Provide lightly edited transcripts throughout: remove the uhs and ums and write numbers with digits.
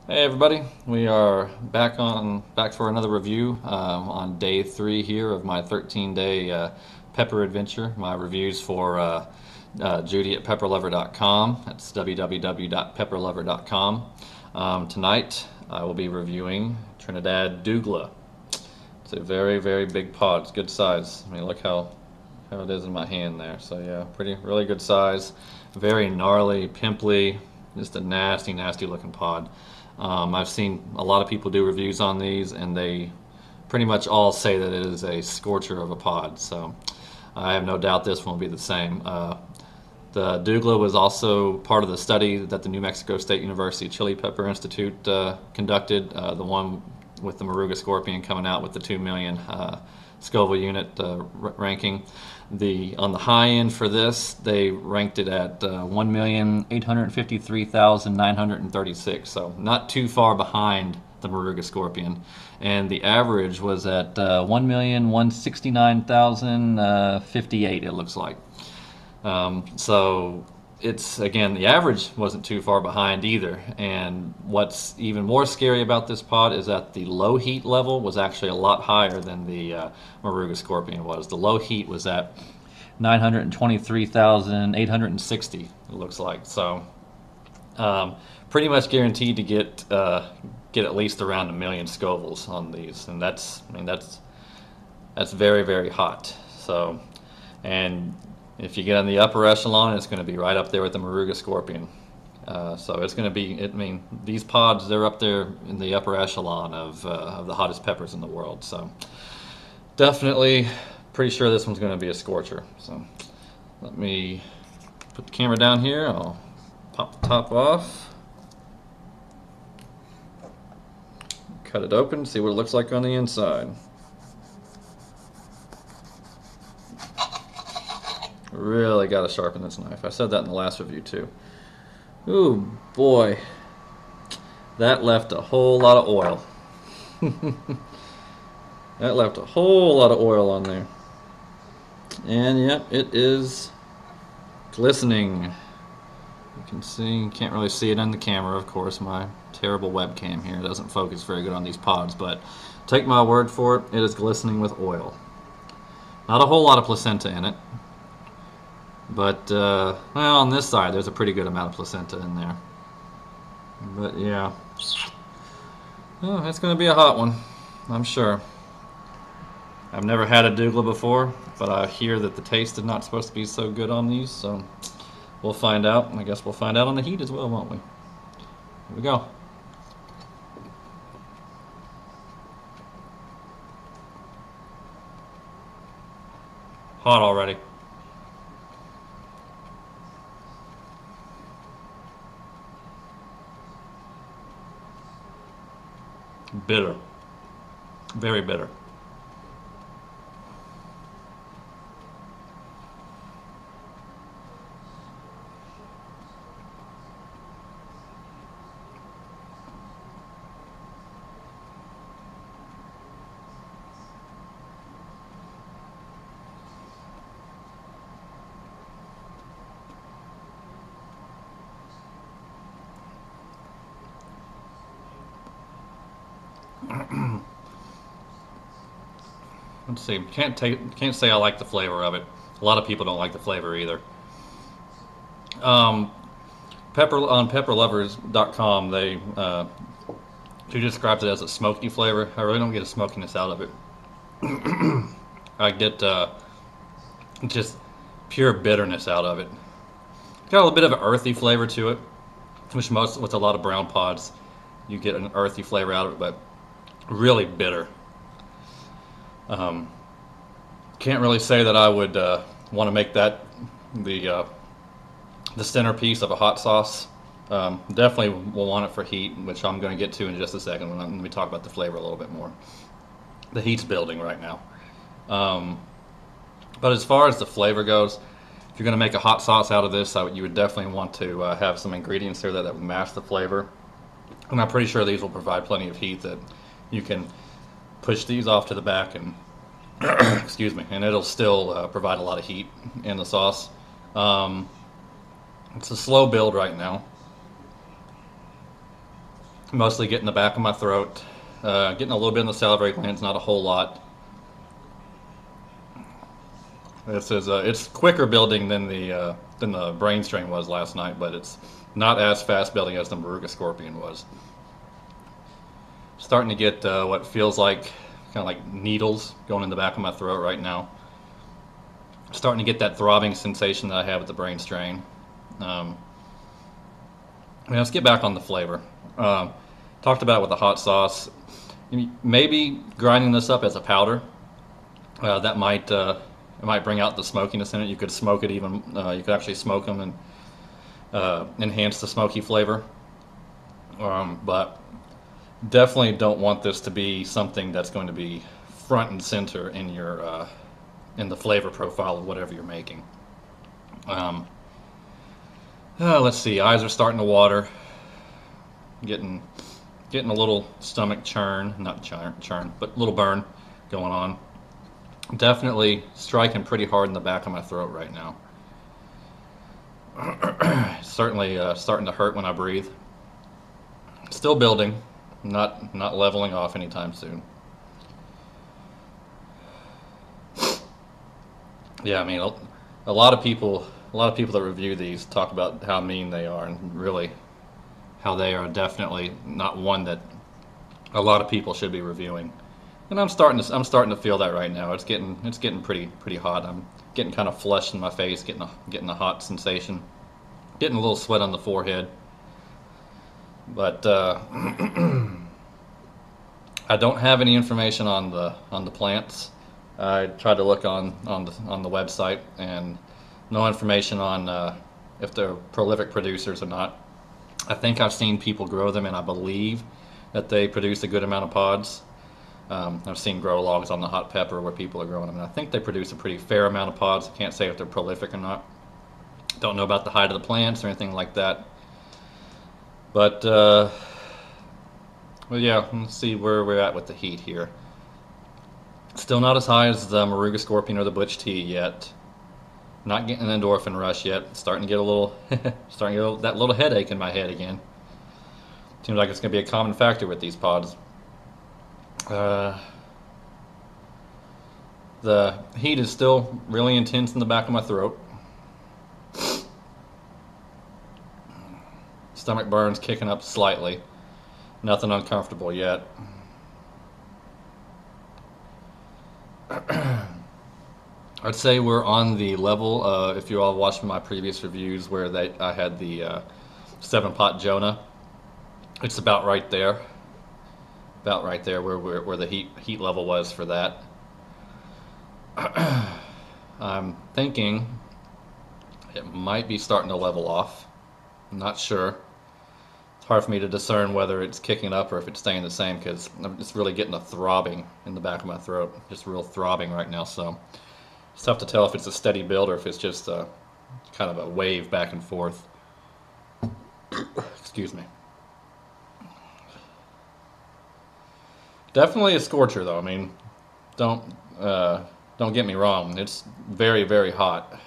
Hey everybody, we are back for another review on day 3 here of my 13-day pepper adventure. My reviews for Judy at pepperlover.com. That's www.pepperlover.com. Tonight I will be reviewing Trinidad Douglah. It's a very, very big pod. It's good size. I mean, look how it is in my hand there. So yeah, really good size. Very gnarly, pimply, just a nasty, nasty looking pod. I've seen a lot of people do reviews on these, and they pretty much all say that it is a scorcher of a pod. So I have no doubt this one will be the same. The Douglah was also part of the study that the New Mexico State University Chili Pepper Institute conducted, the one with the Moruga scorpion coming out with the 2 million Scoville unit ranking. On the high end for this, they ranked it at 1,853,936, so not too far behind the Moruga scorpion. And the average was at 1,169,058, it looks like. So it's, again, the average wasn't too far behind either. And what's even more scary about this pod is that the low heat level was actually a lot higher than the Moruga scorpion was. The low heat was at 923,860, it looks like. So pretty much guaranteed to get at least around 1 million Scovilles on these, and that's very, very hot. So, and if you get on the upper echelon, it's going to be right up there with the Moruga scorpion. So it's going to be, I mean, these pods, they're up there in the upper echelon of the hottest peppers in the world. So definitely pretty sure this one's going to be a scorcher. So let me put the camera down here. I'll pop the top off. Cut it open, see what it looks like on the inside. Really got to sharpen this knife. I said that in the last review too. Ooh, boy. That left a whole lot of oil. That left a whole lot of oil on there. And yep, it is glistening. You can see, can't really see it on the camera, of course. My terrible webcam here doesn't focus very good on these pods, but take my word for it, it is glistening with oil. Not a whole lot of placenta in it. But, well, on this side, there's a pretty good amount of placenta in there. But, yeah. Oh, it's going to be a hot one, I'm sure. I've never had a Douglah before, but I hear that the taste is not supposed to be so good on these, so we'll find out. I guess we'll find out on the heat as well, won't we? Here we go. Hot already. Bitter. Very bitter. Let's see. Can't say I like the flavor of it. A lot of people don't like the flavor either. Pepper on pepperlovers.com, they describes it as a smoky flavor. I really don't get a smokiness out of it. I get just pure bitterness out of it. It's got a little bit of an earthy flavor to it, which with a lot of brown pods, you get an earthy flavor out of it, but really bitter. Can't really say that I would want to make that the centerpiece of a hot sauce. Definitely will want it for heat, which I'm going to get to in just a second when we talk about the flavor a little bit more. The heat's building right now. But as far as the flavor goes, if you're going to make a hot sauce out of this, you would definitely want to have some ingredients there that would mask the flavor. And I'm pretty sure these will provide plenty of heat that you can push these off to the back and excuse me, and it'll still provide a lot of heat in the sauce. It's a slow build right now. Mostly getting the back of my throat, getting a little bit in the salivary glands, not a whole lot. This is it's quicker building than the brain strain was last night, but it's not as fast building as the Moruga scorpion was. Starting to get what feels like kind of like needles going in the back of my throat right now. Starting to get that throbbing sensation that I have with the brain strain. Let's get back on the flavor. Talked about it with the hot sauce. Maybe grinding this up as a powder. That might it might bring out the smokiness in it. You could smoke it even. You could actually smoke them and enhance the smoky flavor. But definitely don't want this to be something that's going to be front and center in your in the flavor profile of whatever you're making. Let's see. Eyes are starting to water. Getting a little stomach churn, not churn, but a little burn going on. Definitely striking pretty hard in the back of my throat right now. Certainly starting to hurt when I breathe. Still building, not leveling off anytime soon. Yeah, I mean, a lot of people that review these talk about how mean they are, and really how they are definitely not one that a lot of people should be reviewing. And I'm starting to feel that right now. It's getting pretty hot. I'm getting kind of flushed in my face, getting a hot sensation, getting a little sweat on the forehead. But I don't have any information on the plants. I tried to look on the website, and no information on if they're prolific producers or not. I think I've seen people grow them, and I believe that they produce a good amount of pods. I've seen grow logs on the hot pepper where people are growing them, and I think they produce a pretty fair amount of pods. I can't say if they're prolific or not. Don't know about the height of the plants or anything like that. But well, yeah, let's see where we're at with the heat here. Still not as high as the Moruga scorpion or the butch tea yet. Not getting an endorphin rush yet. Starting to get a little, that little headache in my head again. Seems like it's going to be a common factor with these pods. The heat is still really intense in the back of my throat. Stomach burns kicking up slightly. Nothing uncomfortable yet. I'd say we're on the level, if you all watched my previous reviews where I had the 7-pot Jonah. It's about right there. About right there where the heat level was for that. I'm thinking it might be starting to level off. I'm not sure. It's hard for me to discern whether it's kicking up or if it's staying the same, because I'm just really getting a throbbing in the back of my throat. Just real throbbing right now, so it's tough to tell if it's a steady build or if it's just kind of a wave back and forth. Excuse me. Definitely a scorcher, though. I mean, don't get me wrong. It's very, very hot.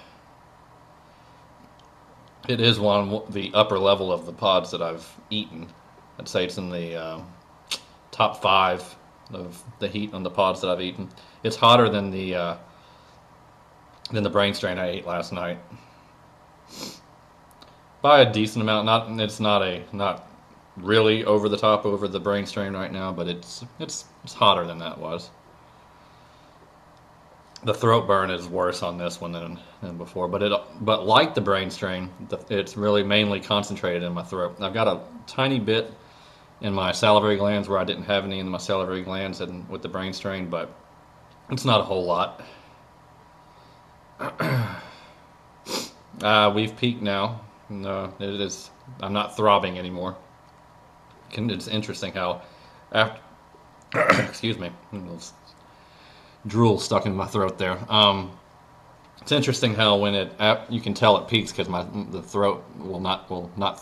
It is the upper level of the pods that I've eaten. I'd say it's in the top 5 of the heat on the pods that I've eaten. It's hotter than the brain strain I ate last night by a decent amount. It's not really over the top over the brain strain right now, but it's hotter than that was. The throat burn is worse on this one than before, but like the brain strain, it's really mainly concentrated in my throat. I've got a tiny bit in my salivary glands where I didn't have any in my salivary glands and with the brain strain, but it's not a whole lot. We've peaked now. No, it is. I'm not throbbing anymore. It's interesting how after excuse me, drool stuck in my throat there. It's interesting how when you can tell it peaks because the throat will not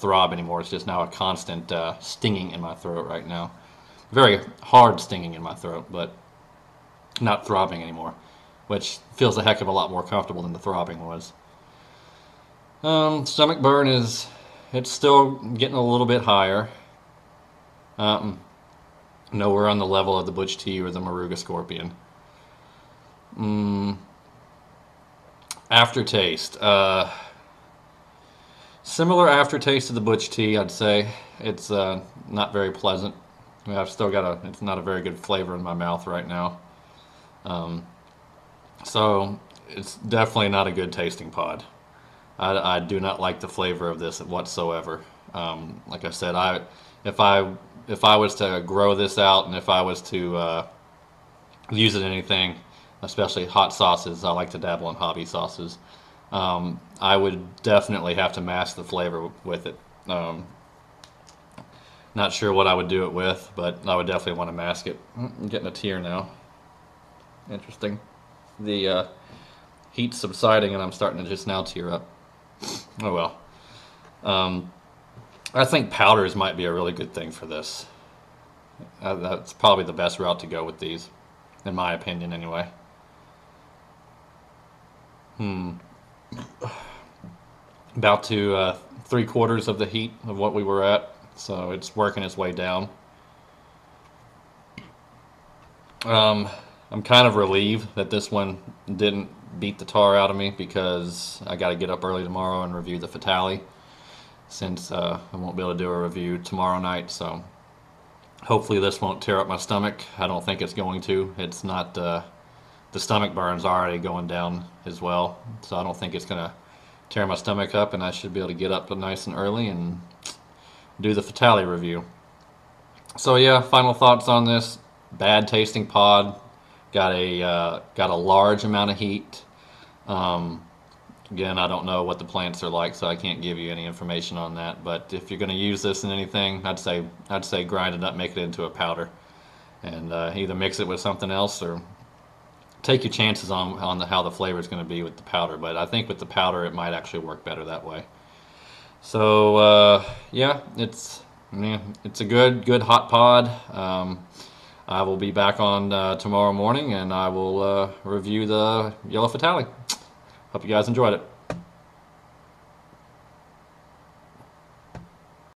throb anymore. It's just now a constant stinging in my throat right now. Very hard stinging in my throat, but not throbbing anymore, which feels a heck of a lot more comfortable than the throbbing was. Stomach burn it's still getting a little bit higher. Nowhere on the level of the Butch Tea or the Moruga Scorpion. Aftertaste. Similar aftertaste to the Butch Tea, I'd say. It's not very pleasant. I mean, I've still got it's not a very good flavor in my mouth right now. So it's definitely not a good tasting pod. I do not like the flavor of this whatsoever. Like I said, if I was to grow this out and if I was to use it in anything, especially hot sauces, I like to dabble in hobby sauces. I would definitely have to mask the flavor with it. Not sure what I would do it with, but I would definitely want to mask it. I'm getting a tear now. Interesting. The heat's subsiding and I'm starting to just now tear up. Oh well. I think powders might be a really good thing for this. That's probably the best route to go with these, in my opinion anyway. About to 3/4 of the heat of what we were at, so it's working its way down. I'm kind of relieved that this one didn't beat the tar out of me because I got to get up early tomorrow and review the Fatale, since I won't be able to do a review tomorrow night. So hopefully this won't tear up my stomach. I don't think it's going to. It's not. The stomach burn's already going down as well, so I don't think it's gonna tear my stomach up, and I should be able to get up nice and early and do the Fatale review. So yeah, final thoughts on this. Bad tasting pod. Got a large amount of heat. Again, I don't know what the plants are like, so I can't give you any information on that. But if you're going to use this in anything, I'd say grind it up, make it into a powder, and either mix it with something else or take your chances on how the flavor is going to be with the powder. But I think with the powder, it might actually work better that way. So yeah, it's a good hot pod. I will be back on tomorrow morning, and I will review the Yellow Fatale. Hope you guys enjoyed it.